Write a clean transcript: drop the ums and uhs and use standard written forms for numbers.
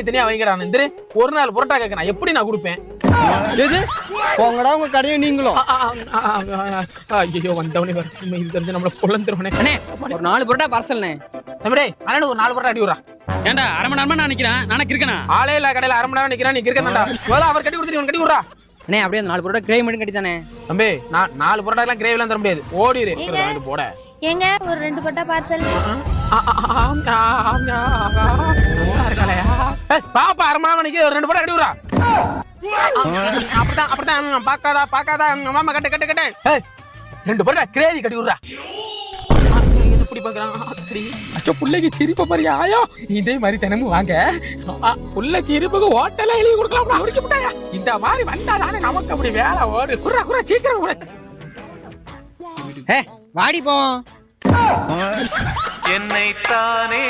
தனியா வைங்கடா. இந்த ஒரு நாள் புரோட்டா கேட்க நான் எப்படி நான் கொடுப்பேன்? எது போங்கடா உங்க கடையை நீங்களும். ஐயோ வந்தவனே இது தெரிஞ்சு நம்மள பொழந்துருவனே. அண்ணே ஒரு 4 புரோட்டா பார்சல்ண்ணே. தம்பி அண்ணனுக்கு ஒரு 4 புரோட்டா அடி விடுறா. ஏன்டா அரை மணி நேரமா நான் நிக்கிறேன். நானே இருக்கேனா? ஆளே இல்ல கடையில அரை மணி நேரம் நிக்கிறேன். நீ இருக்கேன்டா. முதல்ல அவர் கட்டி கொடுத்துட்டு இவன் கட்டி விடுறா. அண்ணே அப்படியே 4 புரோட்டா கிரேவி மட்டும் கட்டித்தானே. தம்பி நான் 4 புரோட்டா எல்லாம் கிரேவிலாம் தர முடியாது. ஓடிரு வாங்கிட்டு போட. ஏங்க ஒரு 2 புரோட்டா பார்சல். பாப்பா அரை மணி நேரம் நிக்க ஒரு 2 புரோட்டா கட்டி விடுறா. அப்படிதான் பாக்காதா மாமா கட்டு 2 புரோட்டா கிரேவி கட்டி விடுறா. எப்படி பாக்குறான் புள்ளைக்கு சிரிப்ப பாரியா? ஆயோ இதே மாதிரி தினமும் வாங்க. புள்ள சிரிப்புக்கு ஹோட்டல்ல எழுதி கொடுக்கலாம். அவருக்கு முட்டாயா இந்த மாதிரி வந்தாதானே நமக்கு அப்படி வேலை ஓடு. குறா சீக்கிரம் வாடி போவோம். என்னை தானே